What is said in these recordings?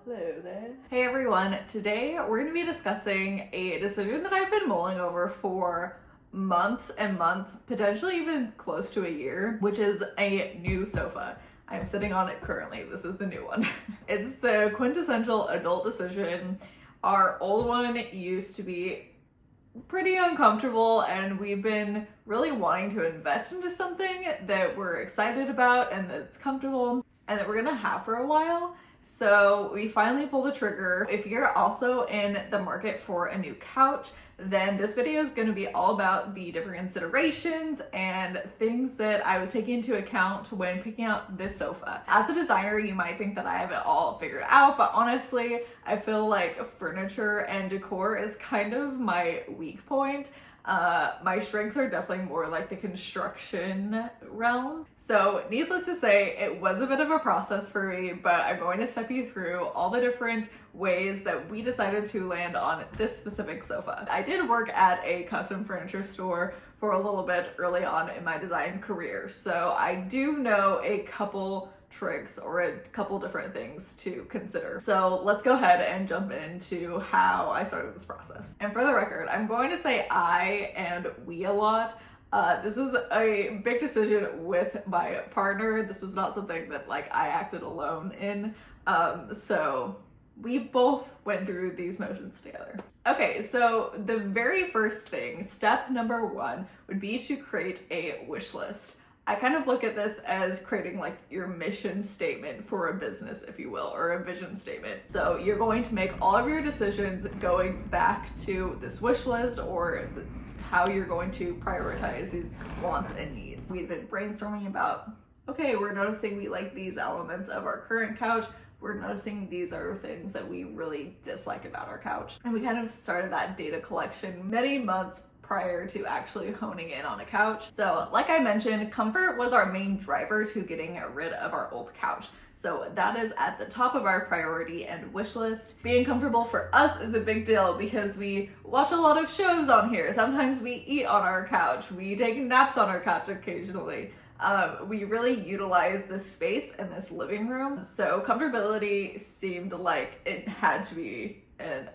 Hello there. Hey everyone, today we're going to be discussing a decision that I've been mulling over for months and months, potentially even close to a year, which is a new sofa. I'm sitting on it currently. This is the new one. It's the quintessential adult decision. Our old one used to be pretty uncomfortable, and we've been really wanting to invest into something that we're excited about and that's comfortable and that we're gonna have for a while. So we finally pulled the trigger. If you're also in the market for a new couch, then this video is going to be all about the different considerations and things that I was taking into account when picking out this sofa. As a designer, you might think that I have it all figured out, but honestly, I feel like furniture and decor is kind of my weak point. My strengths are definitely more like the construction realm. So needless to say, it was a bit of a process for me, but I'm going to step you through all the different ways that we decided to land on this specific sofa. I did work at a custom furniture store for a little bit early on in my design career, so I do know a couple tricks or a couple different things to consider. So let's go ahead and jump into how I started this process. And for the record, I'm going to say I and we a lot. This is a big decision with my partner. This was not something that like I acted alone in. So we both went through these motions together. Okay, so the very first thing, step number one, would be to create a wish list. I kind of look at this as creating like your mission statement for a business, if you will, or a vision statement. So you're going to make all of your decisions going back to this wish list or how you're going to prioritize these wants and needs. We've been brainstorming about, okay, we're noticing we like these elements of our current couch. We're noticing these are things that we really dislike about our couch. And we kind of started that data collection many months prior to actually honing in on a couch. So like I mentioned, comfort was our main driver to getting rid of our old couch. So that is at the top of our priority and wish list. Being comfortable for us is a big deal because we watch a lot of shows on here. Sometimes we eat on our couch. We take naps on our couch occasionally. We really utilize this space in this living room. So comfortability seemed like it had to be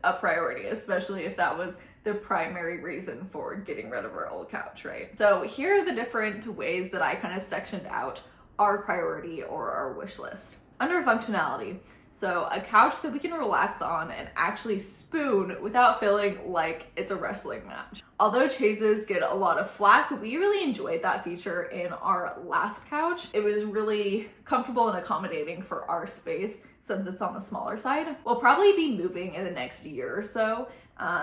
a priority, especially if that was the primary reason for getting rid of our old couch, right? So here are the different ways that I kind of sectioned out our priority or our wish list. Under functionality, so a couch that we can relax on and actually spoon without feeling like it's a wrestling match. Although chaises get a lot of flack, we really enjoyed that feature in our last couch. It was really comfortable and accommodating for our space since it's on the smaller side. We'll probably be moving in the next year or so.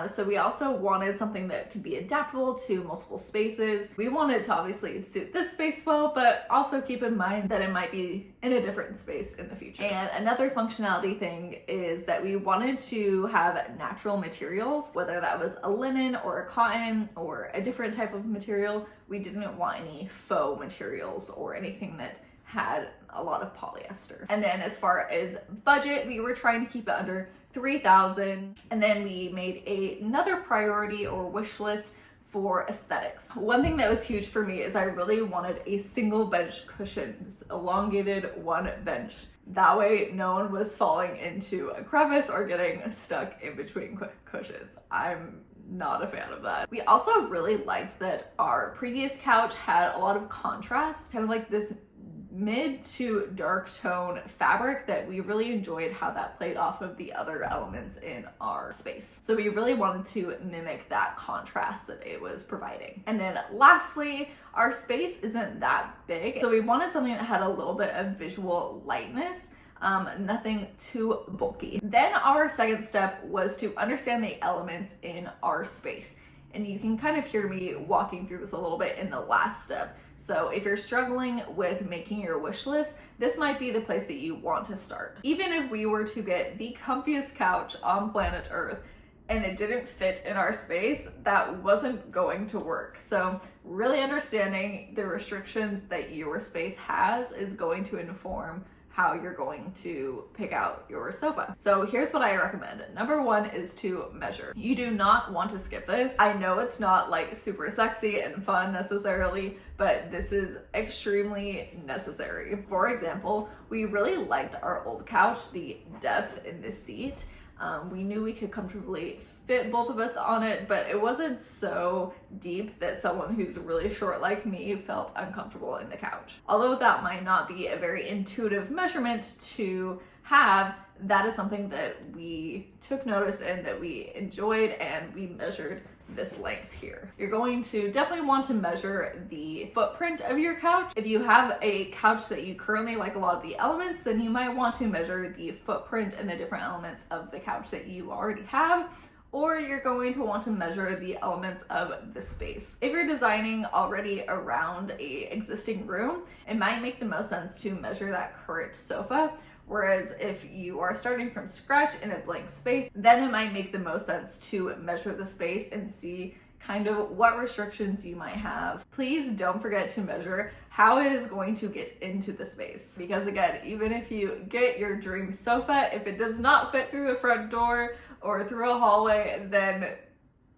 So we also wanted something that could be adaptable to multiple spaces. We wanted to obviously suit this space well, but also keep in mind that it might be in a different space in the future. And another functionality thing is that we wanted to have natural materials, whether that was a linen or a cotton or a different type of material. We didn't want any faux materials or anything that had a lot of polyester. And then as far as budget, we were trying to keep it under $3,000. And then we made another priority or wish list for aesthetics. One thing that was huge for me is I really wanted a single bench cushion, this elongated one bench. That way no one was falling into a crevice or getting stuck in between cushions. I'm not a fan of that. We also really liked that our previous couch had a lot of contrast, kind of like this mid to dark tone fabric that we really enjoyed how that played off of the other elements in our space. So we really wanted to mimic that contrast that it was providing. And then lastly, our space isn't that big, so we wanted something that had a little bit of visual lightness, nothing too bulky. Then our second step was to understand the elements in our space. And you can kind of hear me walking through this a little bit in the last step. So if you're struggling with making your wish list, this might be the place that you want to start. Even if we were to get the comfiest couch on planet Earth and it didn't fit in our space, that wasn't going to work. So really understanding the restrictions that your space has is going to inform how you're going to pick out your sofa. So here's what I recommend. Number one is to measure. You do not want to skip this. I know it's not like super sexy and fun necessarily, but this is extremely necessary. For example, we really liked our old couch, the depth in the seat. We knew we could comfortably fit both of us on it, but it wasn't so deep that someone who's really short like me felt uncomfortable in the couch. Although that might not be a very intuitive measurement to have, that is something that we took notice in, that we enjoyed, and we measured this length here. You're going to definitely want to measure the footprint of your couch. If you have a couch that you currently like a lot of the elements, then you might want to measure the footprint and the different elements of the couch that you already have, or you're going to want to measure the elements of the space. If you're designing already around a existing room, it might make the most sense to measure that current sofa. Whereas if you are starting from scratch in a blank space, then it might make the most sense to measure the space and see kind of what restrictions you might have. Please don't forget to measure how it is going to get into the space. Because again, even if you get your dream sofa, if it does not fit through the front door or through a hallway, then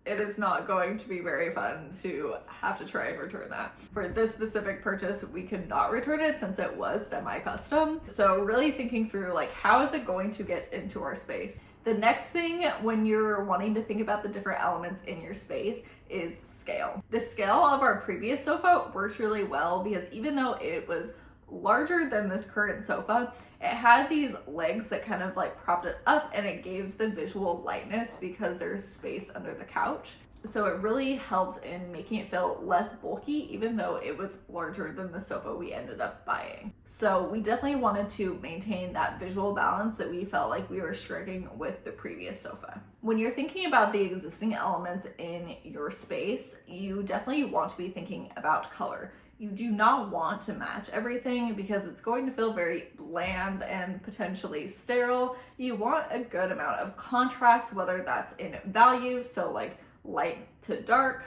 it is not going to be very fun to have to try and return that. For this specific purchase, we could not return it since it was semi-custom. So really thinking through like, how is it going to get into our space? The next thing when you're wanting to think about the different elements in your space is scale. The scale of our previous sofa worked really well because even though it was larger than this current sofa, it had these legs that kind of like propped it up, and it gave the visual lightness because there's space under the couch. So it really helped in making it feel less bulky, even though it was larger than the sofa we ended up buying. So we definitely wanted to maintain that visual balance that we felt like we were striking with the previous sofa. When you're thinking about the existing elements in your space, you definitely want to be thinking about color. You do not want to match everything because it's going to feel very bland and potentially sterile. You want a good amount of contrast, whether that's in value, so like light to dark,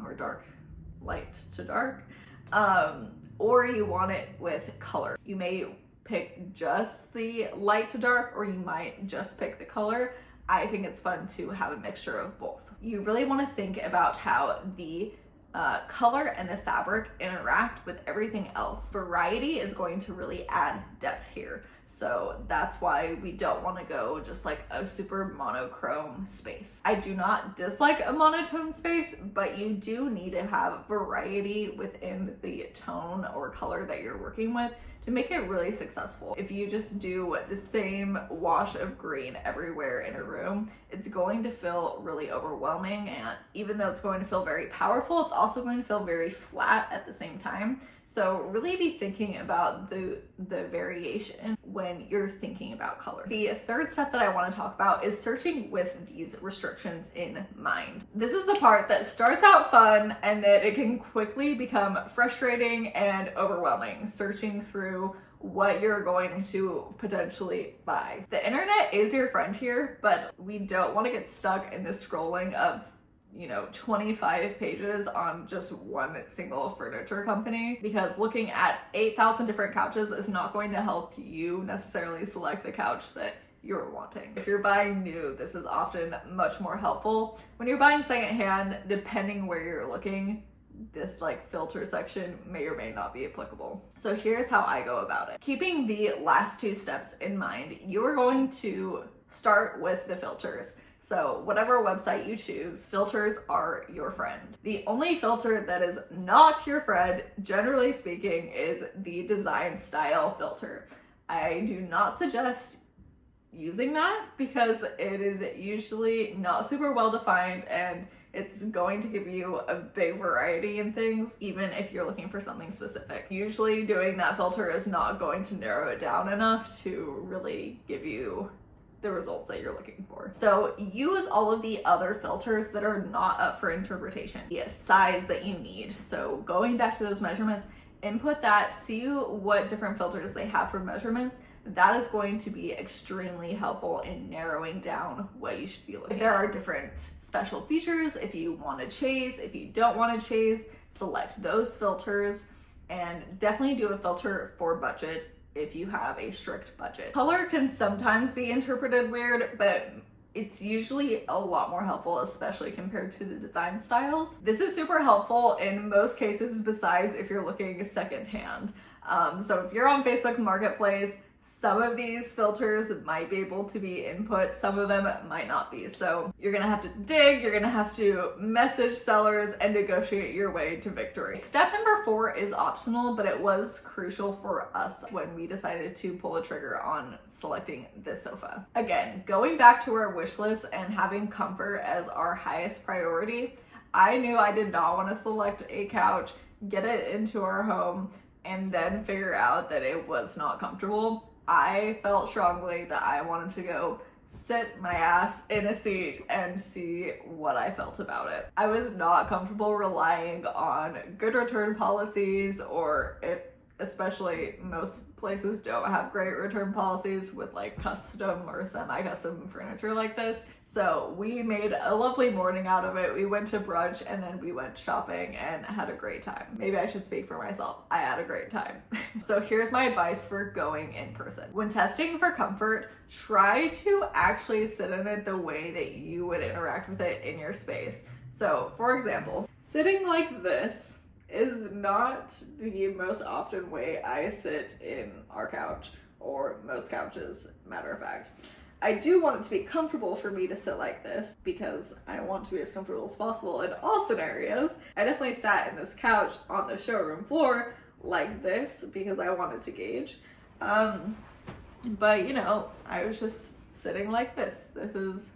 or dark light to dark, or you want it with color. You may pick just the light to dark, or you might just pick the color. I think it's fun to have a mixture of both. You really want to think about how the color and the fabric interact with everything else. Variety is going to really add depth here. So that's why we don't want to go just like a super monochrome space. I do not dislike a monotone space, but you do need to have variety within the tone or color that you're working with to make it really successful. If you just do the same wash of green everywhere in a room, it's going to feel really overwhelming, and even though it's going to feel very powerful, it's also going to feel very flat at the same time. So really be thinking about the variation when you're thinking about color. The third step that I want to talk about is searching with these restrictions in mind. This is the part that starts out fun and that it can quickly become frustrating and overwhelming, searching through what you're going to potentially buy. The internet is your friend here, but we don't want to get stuck in the scrolling of 25 pages on just one single furniture company, because looking at 8,000 different couches is not going to help you necessarily select the couch that you're wanting. If you're buying new, this is often much more helpful. When you're buying secondhand, depending where you're looking, this like filter section may or may not be applicable. So here's how I go about it. Keeping the last two steps in mind, you are going to start with the filters. So whatever website you choose, filters are your friend. The only filter that is not your friend, generally speaking, is the design style filter. I do not suggest using that because it is usually not super well defined, and it's going to give you a big variety in things, even if you're looking for something specific. Usually doing that filter is not going to narrow it down enough to really give you the results that you're looking for. So use all of the other filters that are not up for interpretation. The size that you need. So going back to those measurements, input that, see what different filters they have for measurements. That is going to be extremely helpful in narrowing down what you should be looking at. There are different special features. If you want to chase, if you don't want to chase, select those filters, and definitely do a filter for budget if you have a strict budget. Color can sometimes be interpreted weird, but it's usually a lot more helpful, especially compared to the design styles. This is super helpful in most cases besides if you're looking secondhand. So if you're on Facebook Marketplace, some of these filters might be able to be input, some of them might not be. So you're gonna have to dig, you're gonna have to message sellers and negotiate your way to victory. Step number 4 is optional, but it was crucial for us when we decided to pull the trigger on selecting this sofa. Again, going back to our wish list and having comfort as our highest priority, I knew I did not want to select a couch, get it into our home, and then figure out that it was not comfortable. I felt strongly that I wanted to go sit my ass in a seat and see what I felt about it. I was not comfortable relying on good return policies, or if especially most places don't have great return policies with like custom or semi-custom furniture like this. So we made a lovely morning out of it. We went to brunch and then we went shopping and had a great time. Maybe I should speak for myself. I had a great time. So here's my advice for going in person. When testing for comfort, try to actually sit in it the way that you would interact with it in your space. So for example, sitting like this is not the most often way I sit in our couch, or most couches, matter of fact. I do want it to be comfortable for me to sit like this because I want to be as comfortable as possible in all scenarios. I definitely sat in this couch on the showroom floor like this because I wanted to gauge. But you know, I was just sitting like this. This is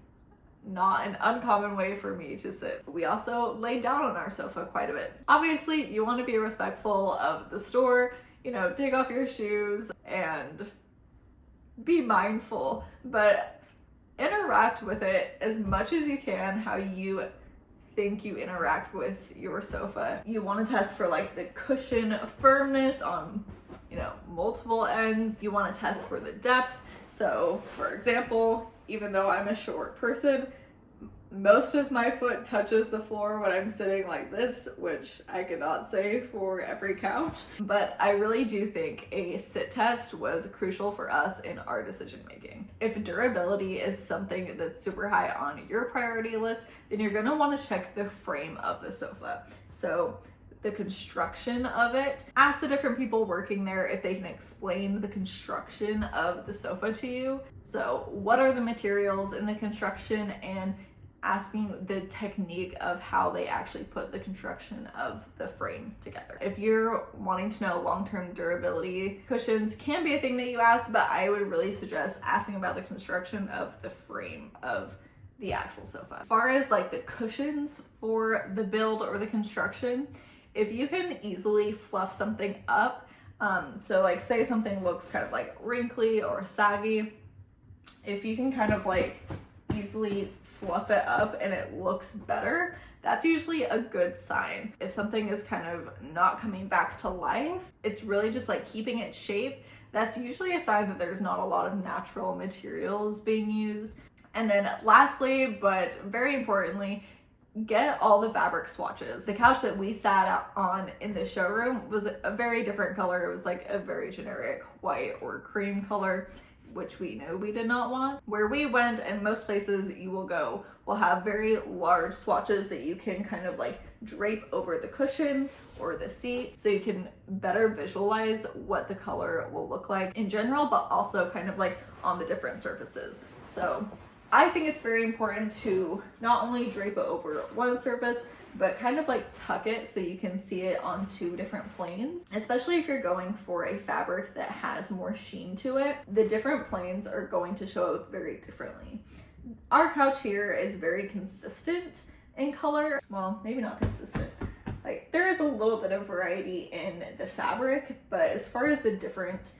not an uncommon way for me to sit. We also laid down on our sofa quite a bit. Obviously, you want to be respectful of the store, you know, take off your shoes and be mindful, but interact with it as much as you can how you think you interact with your sofa. You want to test for like the cushion firmness on, you know, multiple ends. You want to test for the depth. So for example, even though I'm a short person, most of my foot touches the floor when I'm sitting like this, which I cannot say for every couch. But I really do think a sit test was crucial for us in our decision making. If durability is something that's super high on your priority list, then you're gonna want to check the frame of the sofa. So the construction of it. Ask the different people working there if they can explain the construction of the sofa to you. So what are the materials in the construction, and asking the technique of how they actually put the construction of the frame together. If you're wanting to know long-term durability, cushions can be a thing that you ask, but I would really suggest asking about the construction of the frame of the actual sofa. As far as like the cushions for the build or the construction, if you can easily fluff something up, so like say something looks kind of like wrinkly or saggy, if you can kind of like easily fluff it up and it looks better, that's usually a good sign. If something is kind of not coming back to life, it's really just like keeping its shape, that's usually a sign that there's not a lot of natural materials being used. And then lastly, but very importantly, get all the fabric swatches. The couch that we sat on in the showroom was a very different color. It was like a very generic white or cream color, which we know we did not want. Where we went, and most places you will go, will have very large swatches that you can kind of like drape over the cushion or the seat, so you can better visualize what the color will look like in general, but also kind of like on the different surfaces. So I think it's very important to not only drape it over one surface, but kind of like tuck it so you can see it on two different planes, especially if you're going for a fabric that has more sheen to it. The different planes are going to show up very differently. Our couch here is very consistent in color. Well, maybe not consistent. Like there is a little bit of variety in the fabric, but as far as the different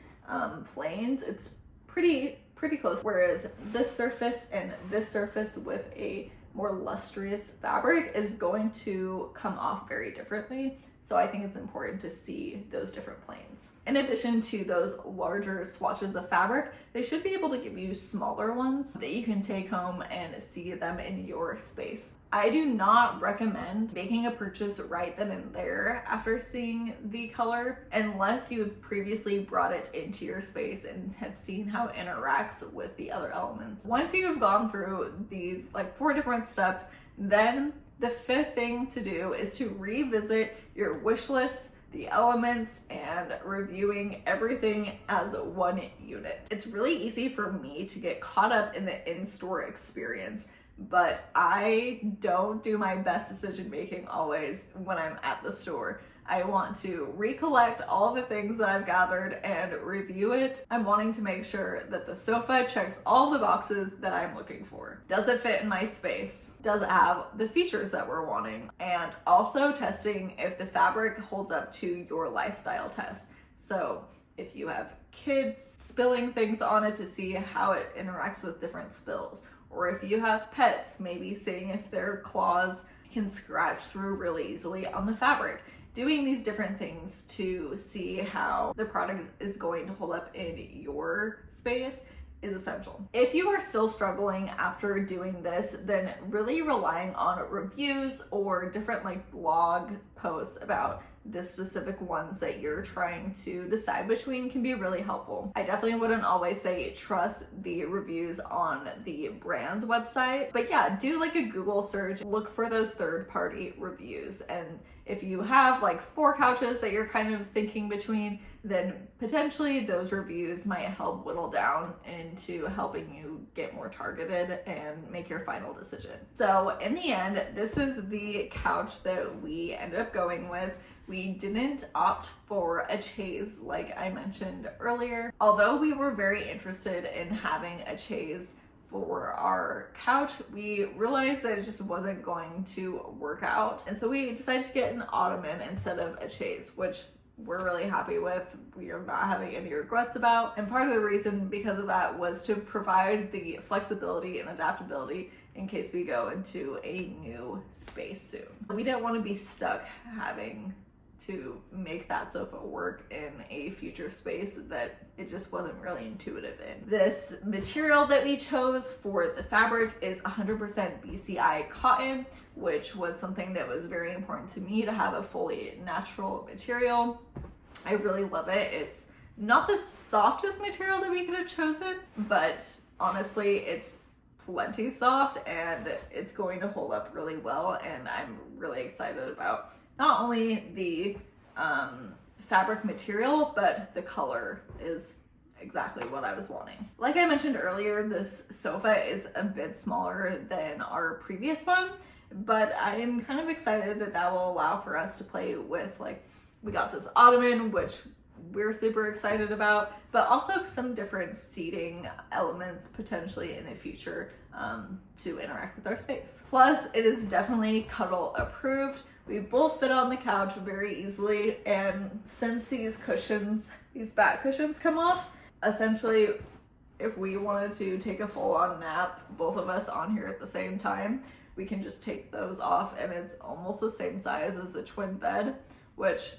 planes, it's pretty close. Whereas this surface and this surface with a more lustrous fabric is going to come off very differently. So I think it's important to see those different planes. In addition to those larger swatches of fabric, they should be able to give you smaller ones that you can take home and see them in your space. I do not recommend making a purchase right then and there after seeing the color, unless you have previously brought it into your space and have seen how it interacts with the other elements. Once you have gone through these like 4 different steps, then the 5th thing to do is to revisit your wish list, the elements, and reviewing everything as one unit. It's really easy for me to get caught up in the in-store experience, but I don't do my best decision making always when I'm at the store. I want to recollect all the things that I've gathered and review it. I'm wanting to make sure that the sofa checks all the boxes that I'm looking for. Does it fit in my space? Does it have the features that we're wanting? And also testing if the fabric holds up to your lifestyle test. So if you have kids, spilling things on it to see how it interacts with different spills. Or if you have pets, maybe seeing if their claws can scratch through really easily on the fabric. Doing these different things to see how the product is going to hold up in your space is essential. If you are still struggling after doing this, then really relying on reviews or different like blog posts about the specific ones that you're trying to decide between can be really helpful. I definitely wouldn't always say trust the reviews on the brand's website, but yeah, do like a Google search, look for those third-party reviews. And if you have like 4 couches that you're kind of thinking between, then potentially those reviews might help whittle down into helping you get more targeted and make your final decision. So in the end, this is the couch that we ended up going with. We didn't opt for a chaise like I mentioned earlier. Although we were very interested in having a chaise for our couch, we realized that it just wasn't going to work out. And so we decided to get an ottoman instead of a chaise, which we're really happy with. We are not having any regrets about. And part of the reason because of that was to provide the flexibility and adaptability in case we go into a new space soon. We didn't want to be stuck having to make that sofa work in a future space that it just wasn't really intuitive in. This material that we chose for the fabric is 100% BCI cotton, which was something that was very important to me to have a fully natural material. I really love it. It's not the softest material that we could have chosen, but honestly, it's plenty soft and it's going to hold up really well, and I'm really excited about not only the fabric material, but the color is exactly what I was wanting. Like I mentioned earlier, this sofa is a bit smaller than our previous one, but I'm kind of excited that that will allow for us to play with, like, we got this ottoman, which we're super excited about, but also some different seating elements potentially in the future to interact with our space. Plus, it is definitely cuddle approved. We both fit on the couch very easily, and since these cushions, these back cushions come off, essentially if we wanted to take a full-on nap, both of us on here at the same time, we can just take those off, and it's almost the same size as a twin bed, which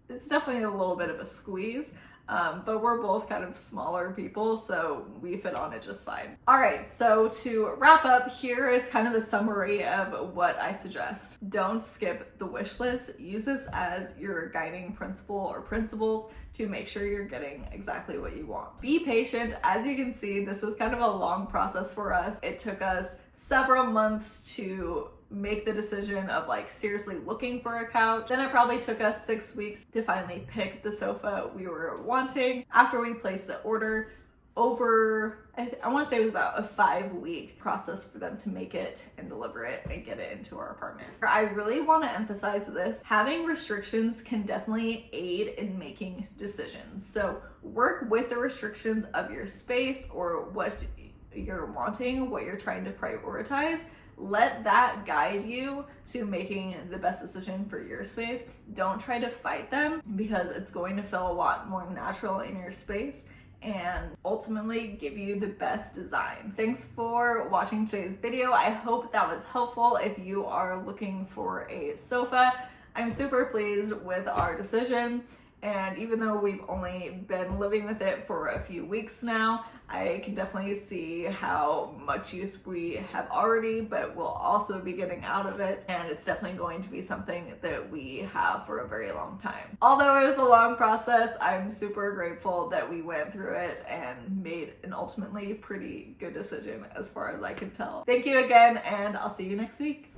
it's definitely a little bit of a squeeze, but we're both kind of smaller people, so we fit on it just fine. All right, so to wrap up, here is kind of a summary of what I suggest. Don't skip the wish list. Use this as your guiding principle or principles to make sure you're getting exactly what you want. Be patient. As you can see, this was kind of a long process for us. It took us several months to make the decision of like seriously looking for a couch. Then it probably took us 6 weeks to finally pick the sofa we were wanting. After we placed the order, over, I want to say it was about a 5-week process for them to make it and deliver it and get it into our apartment. I really want to emphasize this. Having restrictions can definitely aid in making decisions. So work with the restrictions of your space or what you're wanting, what you're trying to prioritize. Let that guide you to making the best decision for your space. Don't try to fight them, because it's going to feel a lot more natural in your space and ultimately give you the best design. Thanks for watching today's video. I hope that was helpful if you are looking for a sofa. I'm super pleased with our decision, And even though we've only been living with it for a few weeks now, I can definitely see how much use we have already, but we'll also be getting out of it. And it's definitely going to be something that we have for a very long time. Although it was a long process, I'm super grateful that we went through it and made an ultimately pretty good decision as far as I can tell. Thank you again, and I'll see you next week.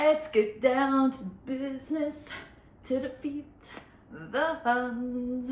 Let's get down to business to defeat the Huns.